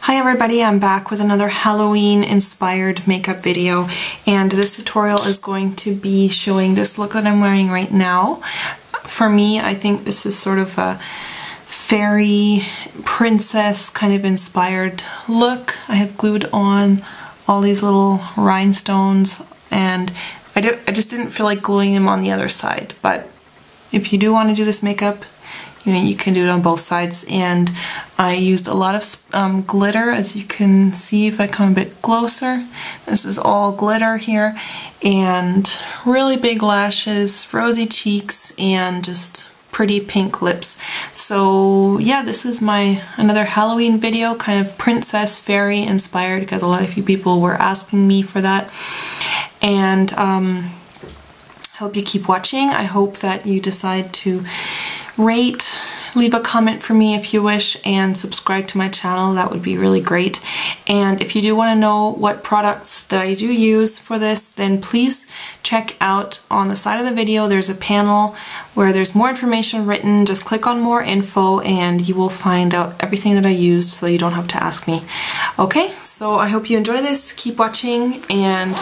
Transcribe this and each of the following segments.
Hi everybody, I'm back with another Halloween inspired makeup video, and this tutorial is going to be showing this look that I'm wearing right now. For me, I think this is sort of a fairy princess kind of inspired look. I have glued on all these little rhinestones, and I just didn't feel like gluing them on the other side, but if you do want to do this makeup, you can do it on both sides. And I used a lot of glitter, as you can see if I come a bit closer. This is all glitter here, and really big lashes, rosy cheeks, and just pretty pink lips. So yeah, this is another Halloween video, kind of princess fairy inspired, because a lot of you people were asking me for that. And I hope you keep watching. I hope that you decide to rate, leave a comment for me if you wish, and subscribe to my channel. That would be really great. And if you do want to know what products that I do use for this, then please check out on the side of the video. There's a panel where there's more information written. Just click on more info and you will find out everything that I used, so you don't have to ask me. Okay, so I hope you enjoy this. Keep watching and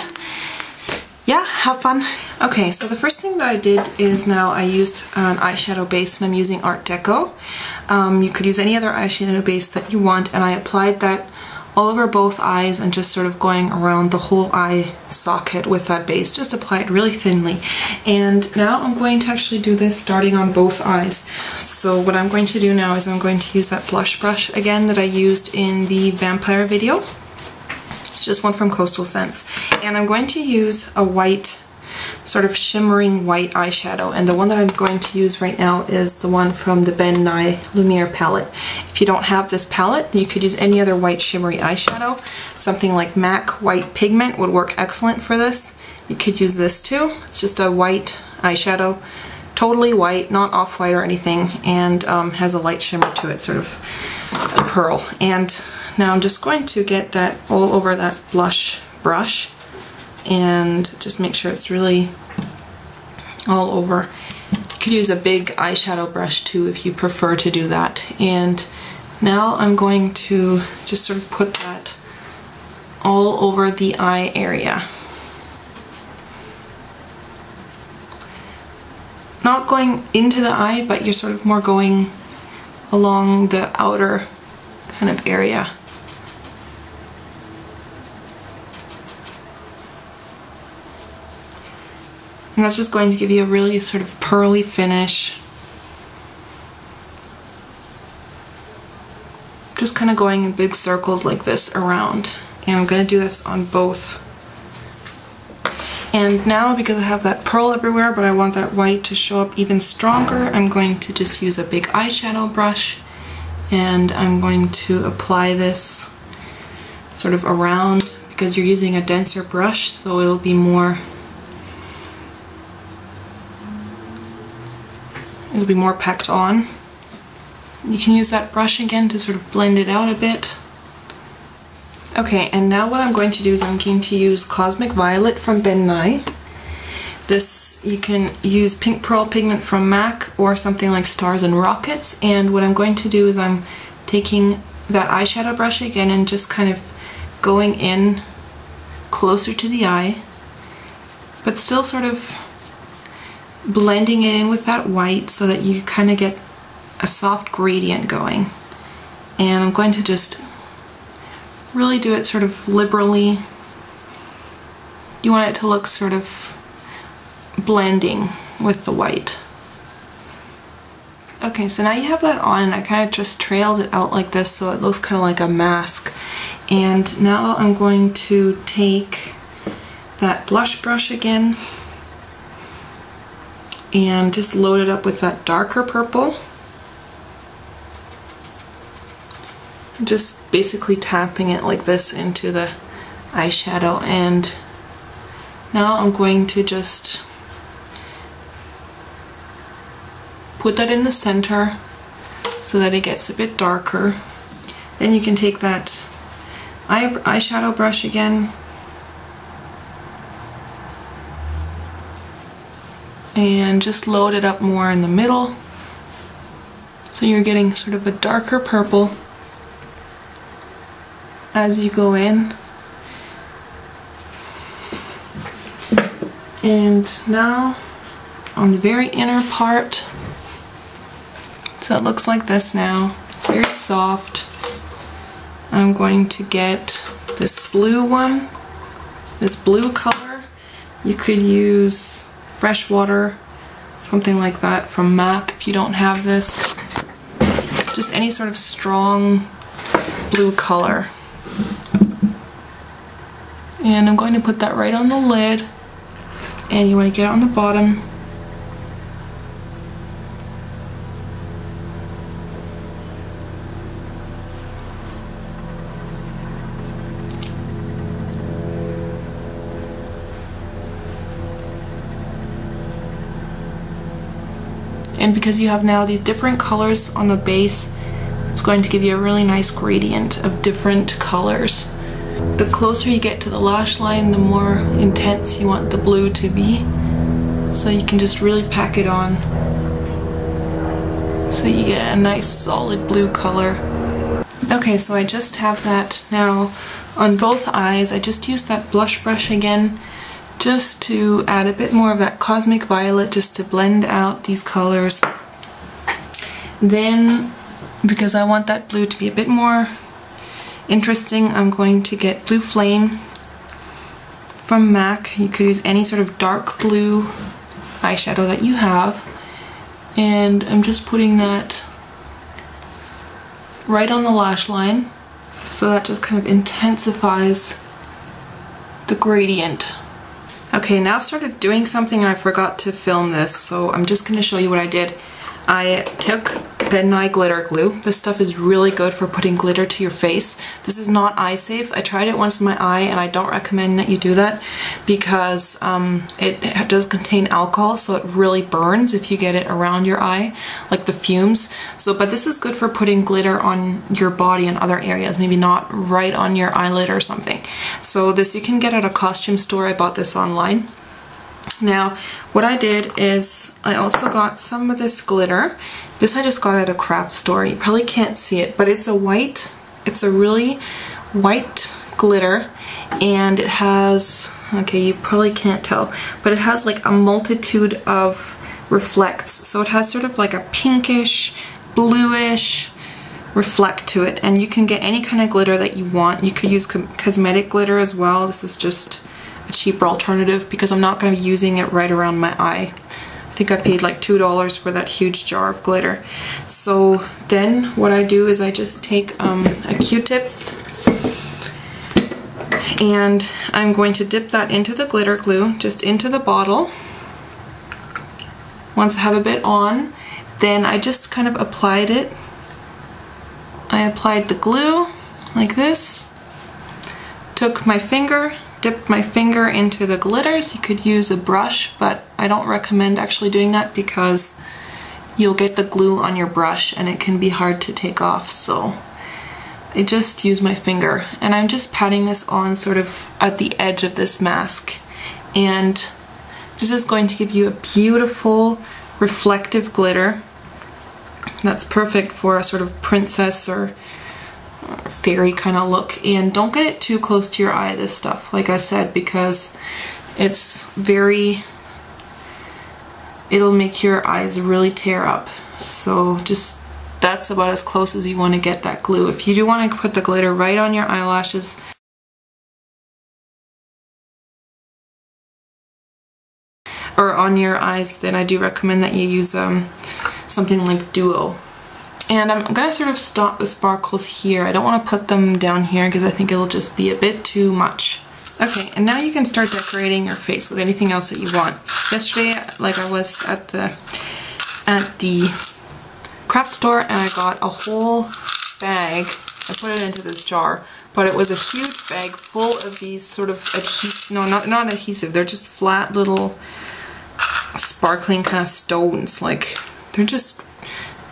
yeah, have fun. Okay, so the first thing that I did is now I used an eyeshadow base, and I'm using Art Deco. You could use any other eyeshadow base that you want, and I applied that all over both eyes and just sort of going around the whole eye socket with that base. Just apply it really thinly. And now I'm going to actually do this starting on both eyes. So what I'm going to do now is I'm going to use that blush brush again that I used in the vampire video. It's just one from Coastal Scents. And I'm going to use a white, sort of shimmering white eyeshadow. And the one that I'm going to use right now is the one from the Ben Nye Lumiere palette. If you don't have this palette, you could use any other white shimmery eyeshadow. Something like MAC White Pigment would work excellent for this. You could use this too. It's just a white eyeshadow. Totally white, not off-white or anything, and has a light shimmer to it, sort of a pearl. And now I'm just going to get that all over that blush brush and just make sure it's really all over. You could use a big eyeshadow brush too if you prefer to do that. And now I'm going to just sort of put that all over the eye area. Not going into the eye, but you're sort of more going along the outer kind of area. And that's just going to give you a really sort of pearly finish. Just kind of going in big circles like this around. And I'm going to do this on both. And now, because I have that pearl everywhere, but I want that white to show up even stronger, I'm going to just use a big eyeshadow brush. And I'm going to apply this sort of around, because you're using a denser brush, so it'll be more packed on. You can use that brush again to sort of blend it out a bit. Okay, and now what I'm going to do is I'm going to use Cosmic Violet from Ben Nye. This, you can use Pink Pearl Pigment from MAC or something like Stars and Rockets. And what I'm going to do is I'm taking that eyeshadow brush again and just kind of going in closer to the eye, but still sort of blending it in with that white so that you kind of get a soft gradient going. And I'm going to just really do it sort of liberally. You want it to look sort of blending with the white. Okay, so now you have that on, and I kind of just trailed it out like this so it looks kind of like a mask. And now I'm going to take that blush brush again and just load it up with that darker purple. Just basically tapping it like this into the eyeshadow. And now I'm going to just put that in the center so that it gets a bit darker. Then you can take that eyeshadow brush again and just load it up more in the middle, so you're getting sort of a darker purple. as you go in. And now on the very inner part, so it looks like this now. It's very soft. I'm going to get this blue one, this blue color. You could use fresh water, something like that from MAC if you don't have this. Just any sort of strong blue color. And I'm going to put that right on the lid, and you want to get it on the bottom. And because you have now these different colors on the base, it's going to give you a really nice gradient of different colors. The closer you get to the lash line, the more intense you want the blue to be. So you can just really pack it on so you get a nice solid blue color. Okay, so I just have that now on both eyes. I just used that blush brush again, just to add a bit more of that cosmic violet, just to blend out these colors. Then, because I want that blue to be a bit more interesting, I'm going to get Blue Flame from MAC. You could use any sort of dark blue eyeshadow that you have. And I'm just putting that right on the lash line, so that just kind of intensifies the gradient. Okay, now I've started doing something and I forgot to film this, so I'm just going to show you what I did. I took Ben Nye glitter glue. This stuff is really good for putting glitter to your face. This is not eye safe. I tried it once in my eye and I don't recommend that you do that because it does contain alcohol, so it really burns if you get it around your eye, like the fumes. But this is good for putting glitter on your body and other areas, maybe not right on your eyelid or something. So this you can get at a costume store. I bought this online. Now, what I did is I also got some of this glitter. This I just got at a craft store. You probably can't see it, but it's a really white glitter, and it has, okay, you probably can't tell, but it has like a multitude of reflects. So it has sort of like a pinkish, bluish reflect to it, and you can get any kind of glitter that you want. You could use cosmetic glitter as well. This is just a cheaper alternative because I'm not going to be using it right around my eye. I think I paid like $2 for that huge jar of glitter. So then what I do is I just take a Q-tip and I'm going to dip that into the glitter glue, just into the bottle. Once I have a bit on, then I just kind of applied it. I applied the glue like this, took my finger, dipped my finger into the glitters. You could use a brush, but I don't recommend actually doing that because you'll get the glue on your brush and it can be hard to take off. So I just use my finger and I'm just patting this on sort of at the edge of this mask. And this is going to give you a beautiful reflective glitter that's perfect for a sort of princess or fairy kind of look. And don't get it too close to your eye, this stuff, like I said, because it'll make your eyes really tear up. So just, that's about as close as you want to get that glue. If you do want to put the glitter right on your eyelashes, or on your eyes, then I do recommend that you use something like Duo. And I'm going to sort of stop the sparkles here. I don't want to put them down here because I think it'll just be a bit too much. Okay, and now you can start decorating your face with anything else that you want. Yesterday, like I was at the craft store and I got a whole bag. I put it into this jar, but it was a huge bag full of these sort of adhesive, no, not adhesive, they're just flat little sparkling kind of stones. Like, they're just,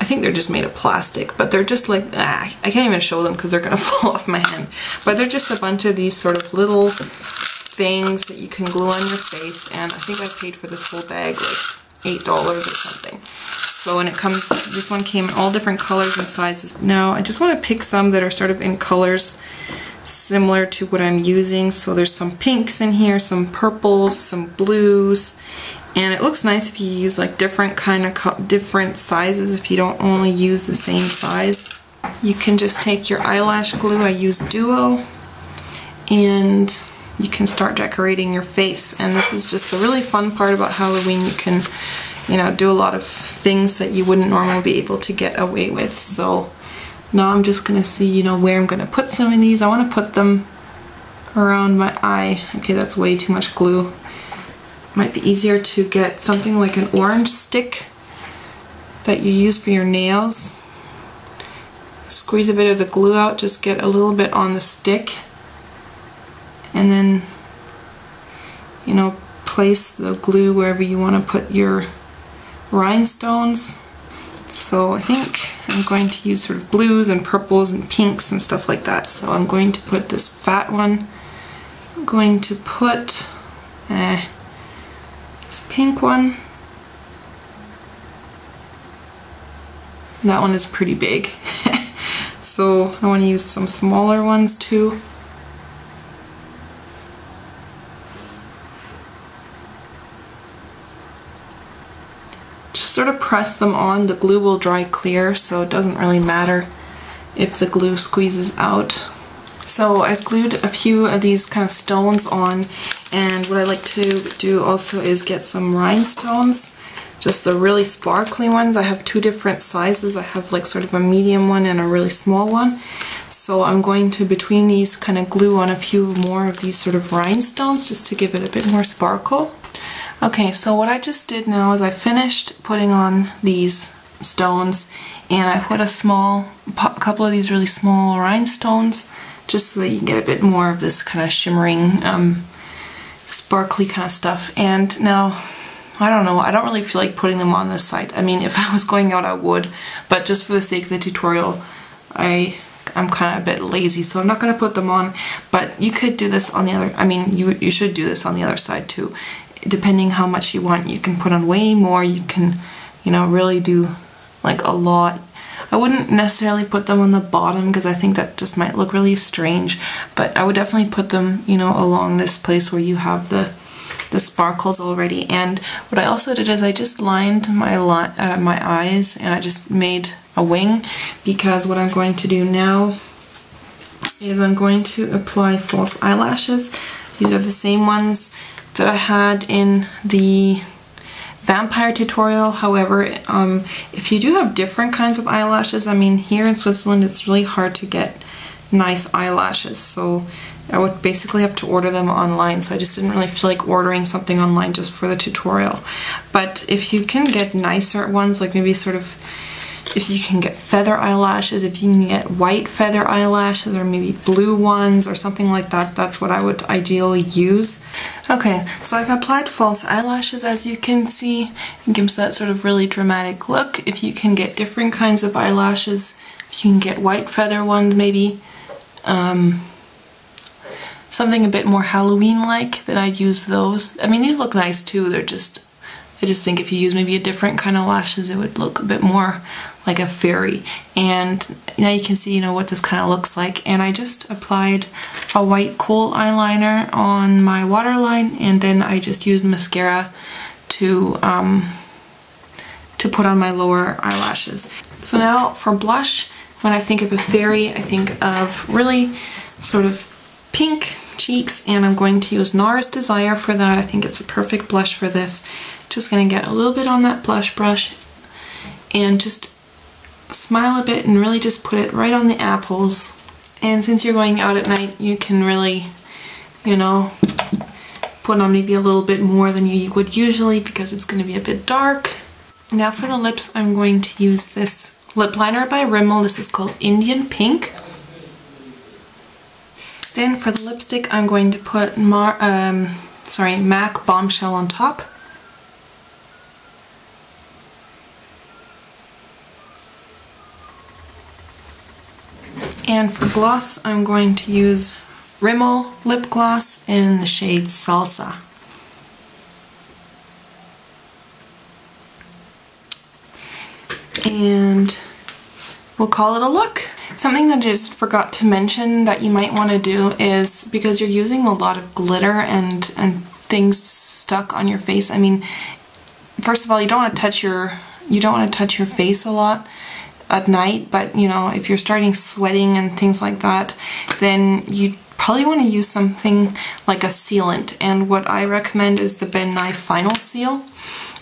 I think they're just made of plastic, but they're just like, I can't even show them because they're gonna fall off my hand. But they're just a bunch of these sort of little things that you can glue on your face, and I think I paid for this whole bag like $8 or something. So, and it comes, this one came in all different colors and sizes. Now, I just want to pick some that are sort of in colors similar to what I'm using. So there's some pinks in here, some purples, some blues, and it looks nice if you use like different sizes, if you don't only use the same size. You can just take your eyelash glue, I use Duo, and you can start decorating your face. And this is just the really fun part about Halloween. You can, you know, do a lot of things that you wouldn't normally be able to get away with. So now I'm just gonna see, you know, where I'm gonna put some of these. I want to put them around my eye. Okay, that's way too much glue. Might be easier to get something like an orange stick that you use for your nails. Squeeze a bit of the glue out, just get a little bit on the stick, and then, you know, place the glue wherever you want to put your rhinestones. So I think I'm going to use sort of blues and purples and pinks and stuff like that. So I'm going to put this fat one. I'm going to put this pink one. That one is pretty big. So I want to use some smaller ones too. Just sort of press them on. The glue will dry clear, so it doesn't really matter if the glue squeezes out. So I've glued a few of these kind of stones on, and what I like to do also is get some rhinestones. Just the really sparkly ones. I have two different sizes. I have like sort of a medium one and a really small one. So I'm going to, between these, kind of glue on a few more of these sort of rhinestones just to give it a bit more sparkle. Okay, so what I just did now is I finished putting on these stones, and I put a couple of these really small rhinestones just so that you can get a bit more of this kind of shimmering, sparkly kind of stuff. And now, I don't know, I don't really feel like putting them on this side. I mean, if I was going out I would, but just for the sake of the tutorial, I'm kind of a bit lazy, so I'm not going to put them on. But you could do this on the other, I mean, you should do this on the other side too. Depending how much you want, you can put on way more. You can, you know, really do like a lot. I wouldn't necessarily put them on the bottom because I think that just might look really strange, but I would definitely put them, you know, along this place where you have the sparkles already. And what I also did is I just lined my eyes, and I just made a wing, because what I'm going to do now is I'm going to apply false eyelashes. These are the same ones that I had in the vampire tutorial. However, if you do have different kinds of eyelashes, I mean, here in Switzerland it's really hard to get nice eyelashes, so I would basically have to order them online. So I just didn't really feel like ordering something online just for the tutorial. But if you can get nicer ones, like maybe sort of, if you can get feather eyelashes, if you can get white feather eyelashes, or maybe blue ones or something like that, that's what I would ideally use. Okay, so I've applied false eyelashes, as you can see. It gives that sort of really dramatic look. If you can get different kinds of eyelashes, if you can get white feather ones maybe, something a bit more Halloween-like, then I'd use those. I mean, these look nice too, they're just, I just think if you use maybe a different kind of lashes, it would look a bit more like a fairy. And now you can see, you know, what this kind of looks like. And I just applied a white kohl eyeliner on my waterline, and then I just used mascara to put on my lower eyelashes. So now for blush, when I think of a fairy, I think of really sort of pink cheeks, and I'm going to use NARS Desire for that. I think it's a perfect blush for this. Just gonna get a little bit on that blush brush and just smile a bit and really just put it right on the apples. And since you're going out at night, you can really, you know, put on maybe a little bit more than you would usually because it's gonna be a bit dark. Now for the lips, I'm going to use this lip liner by Rimmel. This is called Indian Pink. Then for the lipstick, I'm going to put MAC Bombshell on top. And for gloss, I'm going to use Rimmel lip gloss in the shade Salsa. And we'll call it a look. Something that I just forgot to mention that you might want to do is, because you're using a lot of glitter and things stuck on your face. I mean, first of all, you don't want to touch your face a lot at night, but you know, if you're starting sweating and things like that, then you probably want to use something like a sealant. And what I recommend is the Ben Nye Final Seal.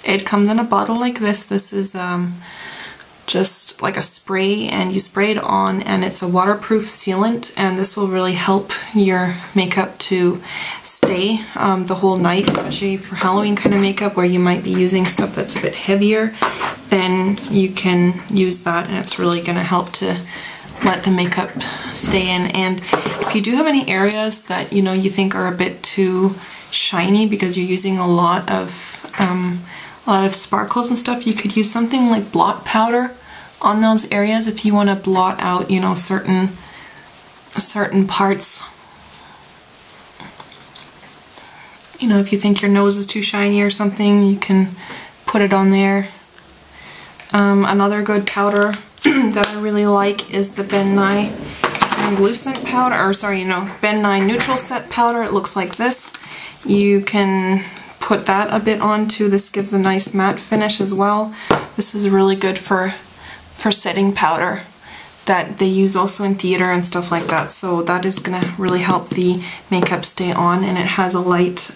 It comes in a bottle like this. This is just like a spray, and you spray it on, and it's a waterproof sealant, and this will really help your makeup to stay the whole night, especially for Halloween kind of makeup where you might be using stuff that's a bit heavier. Then you can use that, and it's really going to help to let the makeup stay in. And if you do have any areas that you know you think are a bit too shiny because you're using a lot of sparkles and stuff, you could use something like blot powder on those areas if you want to blot out, you know, certain parts. You know, if you think your nose is too shiny or something, you can put it on there. Another good powder that I really like is the Ben Nye Translucent powder, or sorry, Ben Nye Neutral Set powder. It looks like this. You can put that a bit on too. This gives a nice matte finish as well. This is really good for setting powder that they use also in theater and stuff like that. So that is gonna really help the makeup stay on, and it has a light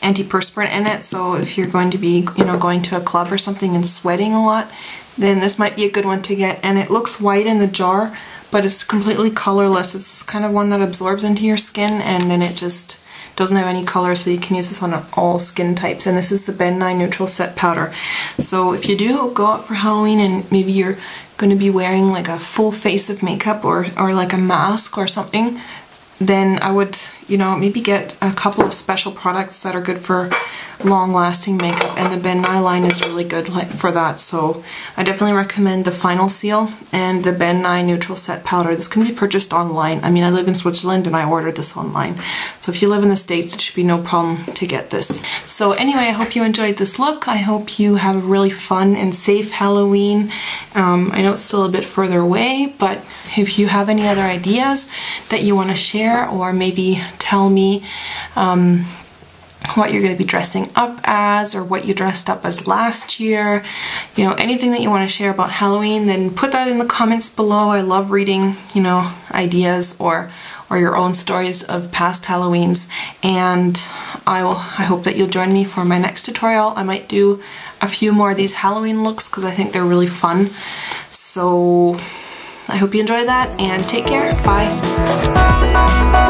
antiperspirant in it. So if you're going to be, you know, going to a club or something and sweating a lot, then this might be a good one to get. And it looks white in the jar, but it's completely colorless. It's kind of one that absorbs into your skin, and then it just doesn't have any color, so you can use this on all skin types. And this is the Ben Nye Neutral Set powder. So if you do go out for Halloween and maybe you're going to be wearing like a full face of makeup or like a mask or something, then I would, you know, maybe get a couple of special products that are good for long-lasting makeup, and the Ben Nye line is really good for that. So I definitely recommend the Final Seal and the Ben Nye Neutral Set powder. This can be purchased online. I mean, I live in Switzerland and I ordered this online. So if you live in the States, it should be no problem to get this. So anyway, I hope you enjoyed this look. I hope you have a really fun and safe Halloween. I know it's still a bit further away, but if you have any other ideas that you want to share, or maybe tell me what you're going to be dressing up as, or what you dressed up as last year, you know, anything that you want to share about Halloween, then put that in the comments below. I love reading, you know, ideas or your own stories of past Halloweens, and I hope that you'll join me for my next tutorial. I might do a few more of these Halloween looks because I think they're really fun. So I hope you enjoyed that, and take care. Bye.